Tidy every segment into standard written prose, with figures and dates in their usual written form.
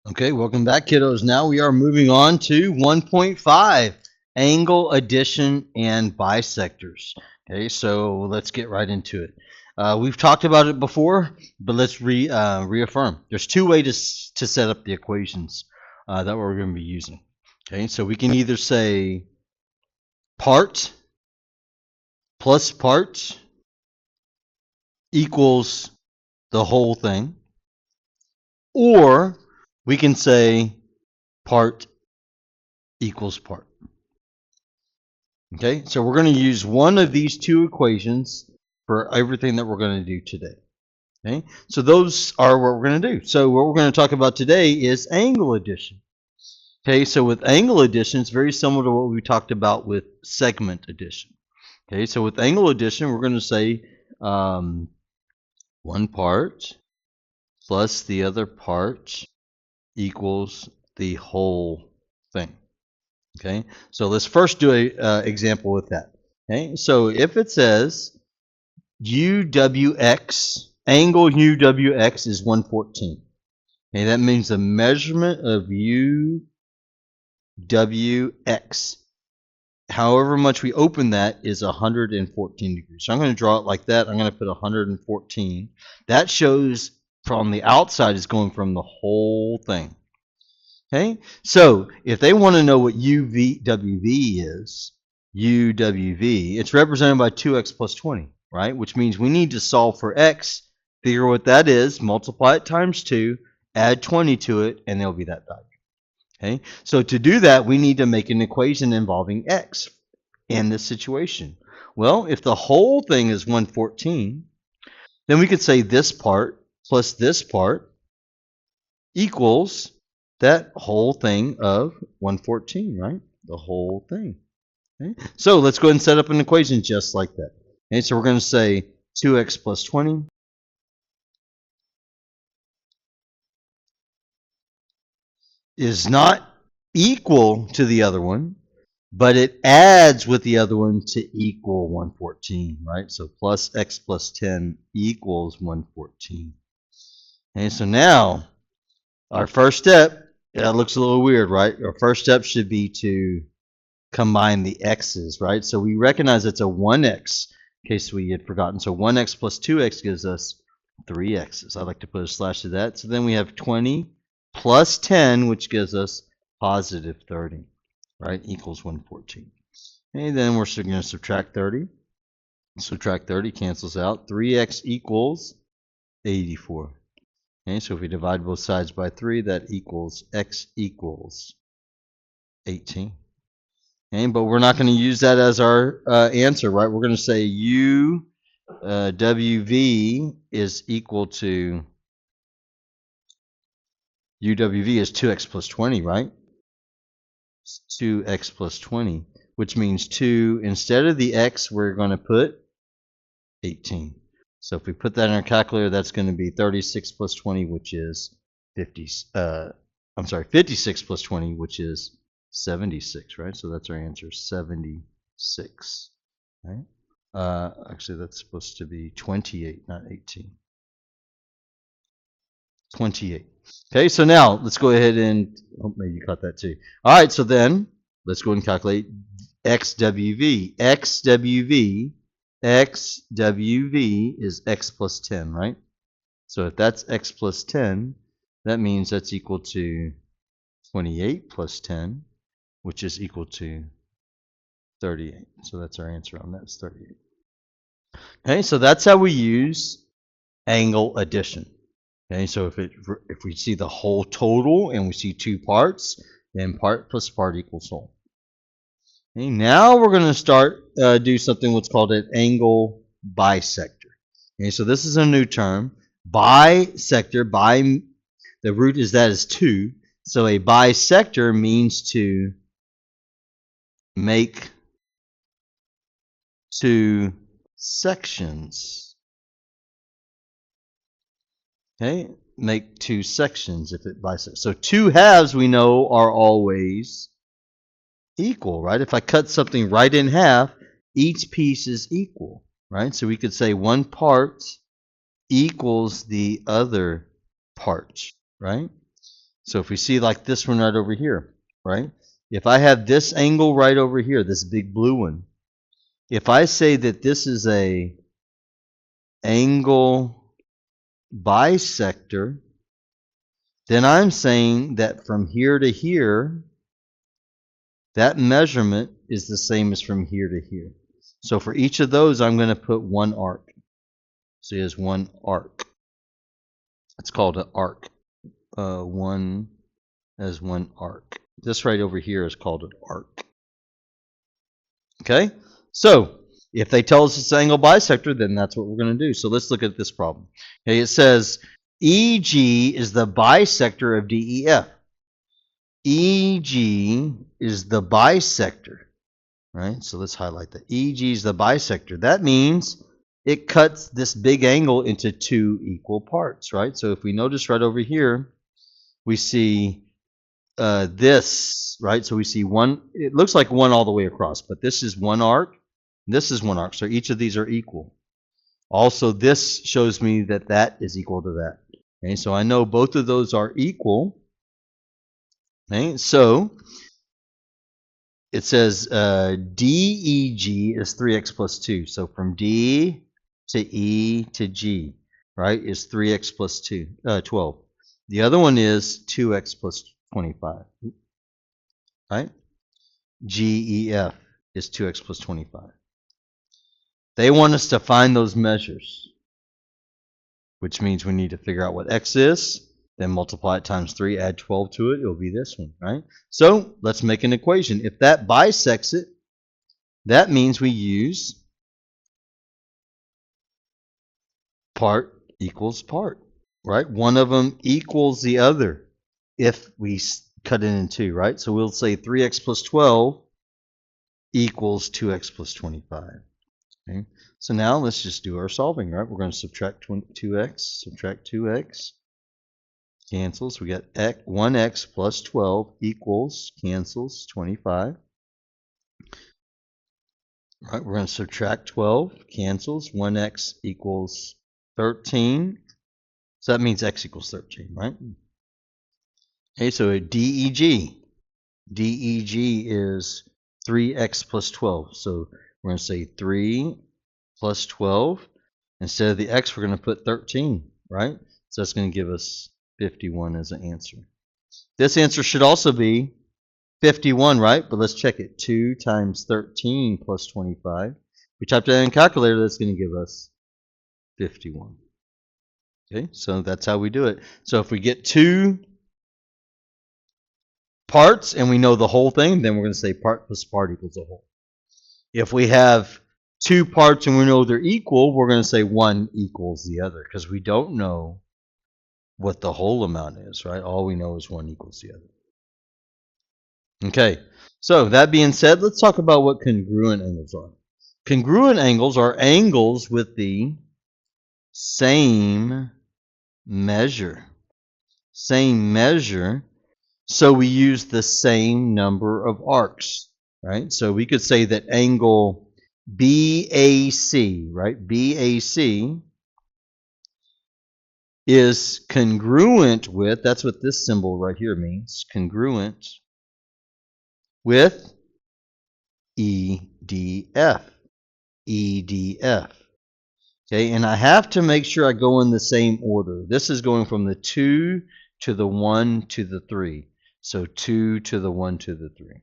Okay, welcome back, kiddos. Now we are moving on to 1.5, angle addition and bisectors. Okay, so let's get right into it. We've talked about it before, but let's reaffirm. There's two ways to set up the equations that we're going to be using. Okay, so we can either say part plus part equals the whole thing, or we can say part equals part. Okay, so we're going to use one of these two equations for everything that we're going to do today. Okay, so those are what we're going to do. So what we're going to talk about today is angle addition. Okay, so with angle addition, it's very similar to what we talked about with segment addition. Okay, so with angle addition, we're going to say one part plus the other part equals the whole thing. Okay, so let's first do an example with that. Okay, so if it says UWX, angle UWX is 114. Okay, that means the measurement of UWX, however much we open that, is 114 degrees. So I'm going to draw it like that. I'm going to put 114. That shows from the outside is going from the whole thing. Okay, so if they want to know what UWV is, UWV, it's represented by 2x plus 20, right? Which means we need to solve for x, figure what that is, multiply it times 2, add 20 to it, and there'll be that value. Okay, so to do that, we need to make an equation involving x in this situation. Well, if the whole thing is 114, then we could say this part plus this part equals that whole thing of 114, right? The whole thing. Okay? So let's go ahead and set up an equation just like that. Okay, so we're going to say 2x plus 20 is not equal to the other one, but it adds with the other one to equal 114, right? So plus x plus 10 equals 114. Okay, so now our first step, that looks a little weird, right? Our first step should be to combine the x's, right? So we recognize it's a 1x, in case we had forgotten. So 1x plus 2x gives us 3x's. I like to put a slash to that. So then we have 20 plus 10, which gives us positive 30, right? Equals 114. And then we're going to subtract 30. Subtract 30 cancels out. 3x equals 84. Okay, so if we divide both sides by 3, that equals x equals 18. Okay, but we're not going to use that as our answer, right? We're going to say UWV is equal to, UWV is 2x plus 20, right? 2x plus 20, which means 2, instead of the x, we're going to put 18. So if we put that in our calculator, that's going to be 36 plus 20, which is 56 plus 20, which is 76, right? So that's our answer, 76, right? Actually, that's supposed to be 28, not 18. 28. Okay, so now let's go ahead and, oh, maybe you caught that too. All right, so then let's go ahead and calculate XWV. XWV is x plus 10, right? So if that's x plus 10, that means that's equal to 28 plus 10, which is equal to 38. So that's our answer on that, it's 38. Okay, so that's how we use angle addition. Okay, so if we see the whole total and we see two parts, then part plus part equals whole. Okay, now we're going to start do something what's called an angle bisector. Okay, so this is a new term. Bisector, the root is 2. So a bisector means to make two sections. Okay, make two sections if it bisects. So 2 halves we know are always equal, right? If I cut something right in half, each piece is equal, right? So we could say one part equals the other part, right? So if we see like this one right over here, right? If I have this angle right over here, this big blue one, if I say that this is a angle bisector, then I'm saying that from here to here, that measurement is the same as from here to here. So for each of those, I'm going to put one arc. So here's one arc. It's called an arc. One arc. This right over here is called an arc. Okay? So if they tell us it's an angle bisector, then that's what we're going to do. So let's look at this problem. Okay, it says EG is the bisector of DEF. EG is the bisector, right? So let's highlight that. EG is the bisector. That means it cuts this big angle into two equal parts, right? So if we notice right over here, we see this, right? So we see one, it looks like one all the way across, but this is one arc, this is one arc. So each of these are equal. Also, this shows me that that is equal to that. Okay, so I know both of those are equal. Okay, so it says DEG is 3x plus 2. So from D to E to G, right, is 3x plus 12. The other one is 2x plus 25, right? GEF is 2x plus 25. They want us to find those measures, which means we need to figure out what x is, then multiply it times 3, add 12 to it, it'll be this one, right? So let's make an equation. If that bisects it, that means we use part equals part, right? One of them equals the other if we cut it in two, right? So we'll say 3x plus 12 equals 2x plus 25. Okay? So now let's just do our solving, right? We're going to subtract 2x, subtract 2x, cancels. We got 1x plus 12 equals, cancels, 25. Right, we're going to subtract 12, cancels, 1x equals 13. So that means x equals 13, right? Okay, so a DEG is 3x plus 12. So we're going to say 3 plus 12. Instead of the x, we're going to put 13, right? So that's going to give us 51 as an answer. This answer should also be 51, right? But let's check it. 2 times 13 plus 25. We type that in a calculator, that's going to give us 51. Okay, so that's how we do it. So if we get two parts and we know the whole thing, then we're going to say part plus part equals a whole. If we have two parts and we know they're equal, we're going to say one equals the other because we don't know what the whole amount is, right? All we know is one equals the other. Okay, so that being said, let's talk about what congruent angles are. Congruent angles are angles with the same measure. Same measure, so we use the same number of arcs, right? So we could say that angle BAC, right? BAC is congruent with, that's what this symbol right here means, congruent with EDF. EDF. Okay, and I have to make sure I go in the same order. This is going from the 2 to the 1 to the 3. So 2 to the 1 to the 3.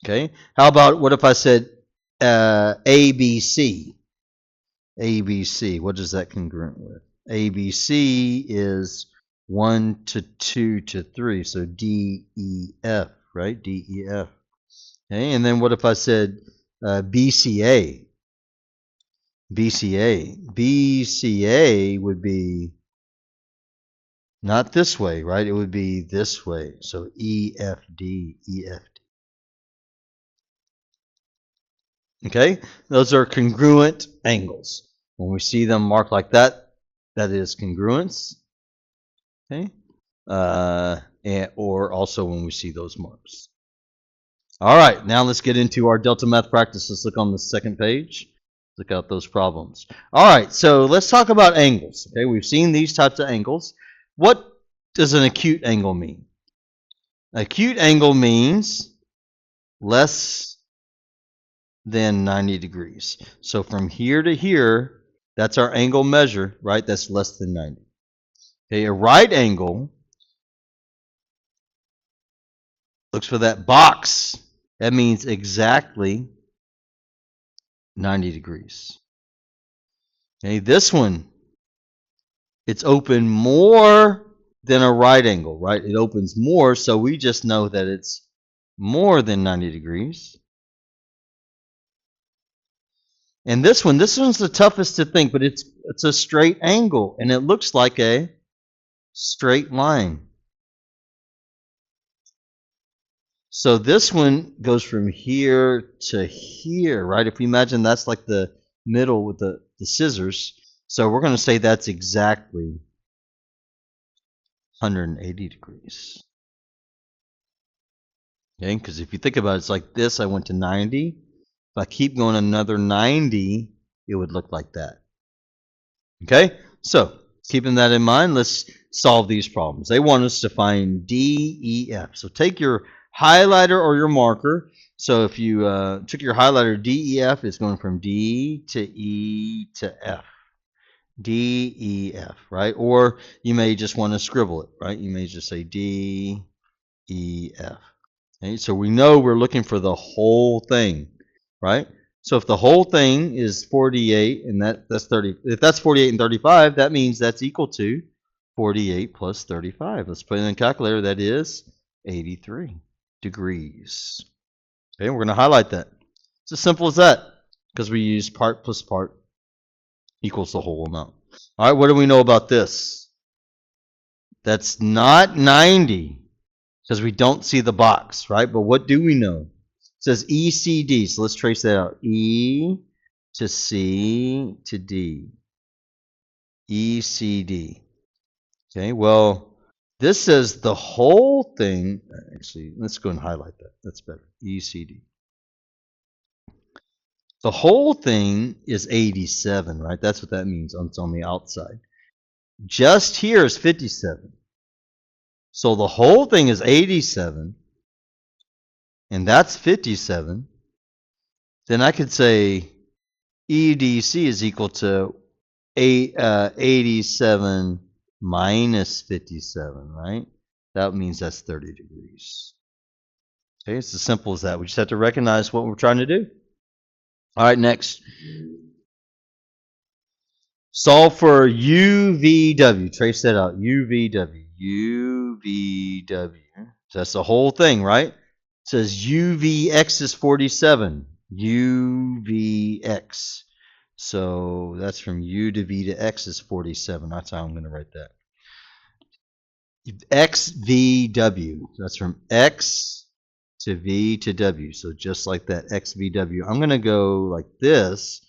Okay, how about what if I said ABC? ABC, what is that congruent with? ABC is 1 to 2 to 3, so DEF, right? DEF. Okay, and then what if I said BCA? BCA would be not this way, right? It would be this way. So EFD. Okay, those are congruent angles. When we see them marked like that, that is congruence. Okay, or also when we see those marks. All right, now let's get into our Delta Math practice. Let's look on the second page. Look out those problems. All right, so let's talk about angles. Okay, we've seen these types of angles. What does an acute angle mean? Acute angle means less than 90 degrees. So from here to here, that's our angle measure, right? That's less than 90. Okay, a right angle looks for that box. That means exactly 90 degrees. Okay, this one, it's open more than a right angle, right? It opens more, so we just know that it's more than 90 degrees. And this one's the toughest to think, but it's a straight angle, and it looks like a straight line. So this one goes from here to here, right? If we imagine that's like the middle with the scissors, so we're going to say that's exactly 180 degrees. Okay, because if you think about it, it's like this, I went to 90. If I keep going another 90, it would look like that. Okay, so keeping that in mind, let's solve these problems. They want us to find D, E, F. So take your highlighter or your marker. So if you took your highlighter, D, E, F is going from D to E to F. D, E, F, right? Or you may just want to scribble it, right? You may just say D, E, F. Okay, so we know we're looking for the whole thing, right? So if the whole thing is 48 and that's 30, if that's 48 and 35, that means that's equal to 48 plus 35. Let's put it in the calculator. That is 83 degrees. Okay, we're going to highlight that. It's as simple as that because we use part plus part equals the whole amount. All right, what do we know about this? That's not 90 because we don't see the box, right? But what do we know? It says ECD, so let's trace that out. E to C to D. ECD. Okay, well, this says the whole thing. Actually, let's go and highlight that. That's better. ECD. The whole thing is 87, right? That's what that means. It's on the outside. Just here is 57. So the whole thing is 87, and that's 57. Then I could say EDC is equal to 87 minus 57, right? That means that's 30 degrees. Okay, it's as simple as that. We just have to recognize what we're trying to do. All right, next. Solve for UVW. Trace that out. UVW. UVW. So that's the whole thing, right? It says UVX is 47. UVX. So that's from U to V to X is 47. That's how I'm going to write that. XVW. That's from X to V to W. So just like that, XVW. I'm going to go like this.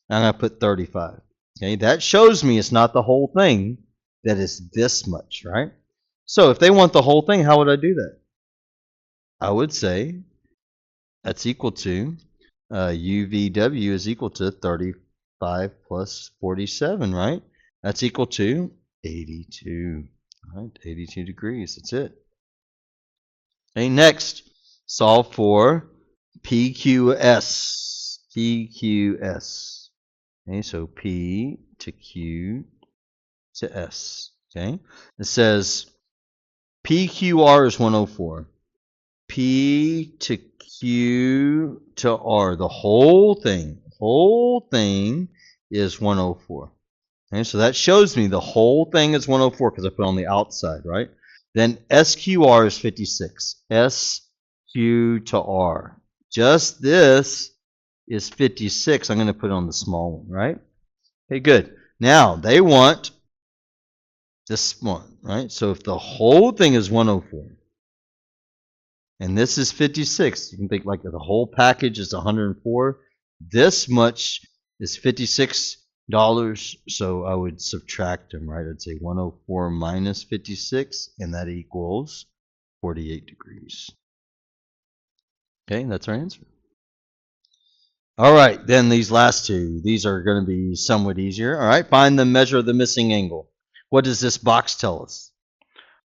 I'm going to put 35. Okay, that shows me it's not the whole thing, that is this much, right? So if they want the whole thing, how would I do that? I would say that's equal to UVW is equal to 35 plus 47, right? That's equal to 82, right? 82 degrees, that's it. Okay, next, solve for PQS. PQS. Okay, so P to Q to S. Okay, it says PQR is 104. P to Q to R, the whole thing is 104. Okay, so that shows me the whole thing is 104 because I put on the outside, right? Then SQR is 56. SQ to R. Just this is 56. I'm going to put it on the small one, right? Okay, good. Now, they want this one, right? So if the whole thing is 104, and this is 56, you can think like the whole package is 104. This much is $56, so I would subtract them, right? I'd say 104 minus 56, and that equals 48 degrees. Okay, that's our answer. All right, then these last two. These are going to be somewhat easier. All right, find the measure of the missing angle. What does this box tell us?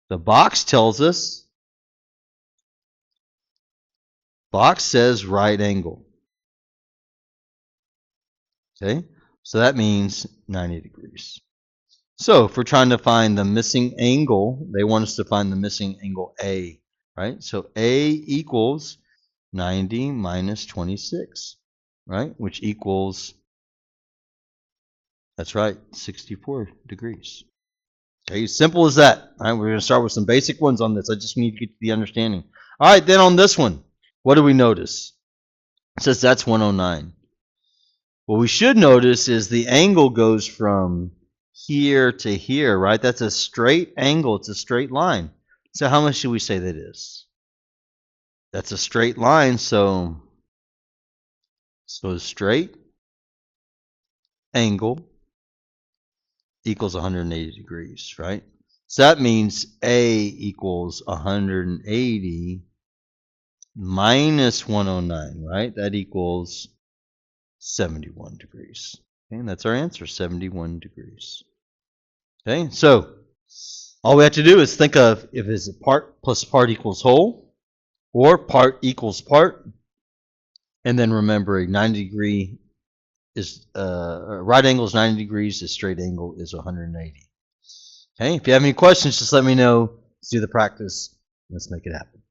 The box tells us Box says right angle. Okay, so that means 90 degrees. So if we're trying to find the missing angle, they want us to find the missing angle A, right? So A equals 90 minus 26, right? Which equals, that's right, 64 degrees. Okay, simple as that. All right, we're going to start with some basic ones on this. I just need to get to the understanding. All right, then on this one, what do we notice? It says that's 109. What we should notice is the angle goes from here to here, right? That's a straight angle. It's a straight line. So how much should we say that is? That's a straight line, so a straight angle equals 180 degrees, right? So that means A equals 180 minus 109, right? That equals 71 degrees. Okay, and that's our answer, 71 degrees. Okay, so all we have to do is think of if it's part plus part equals whole, or part equals part, and then remember a 90 degree is right angle is 90 degrees, a straight angle is 180. Okay, if you have any questions, just let me know. Let's do the practice. Let's make it happen.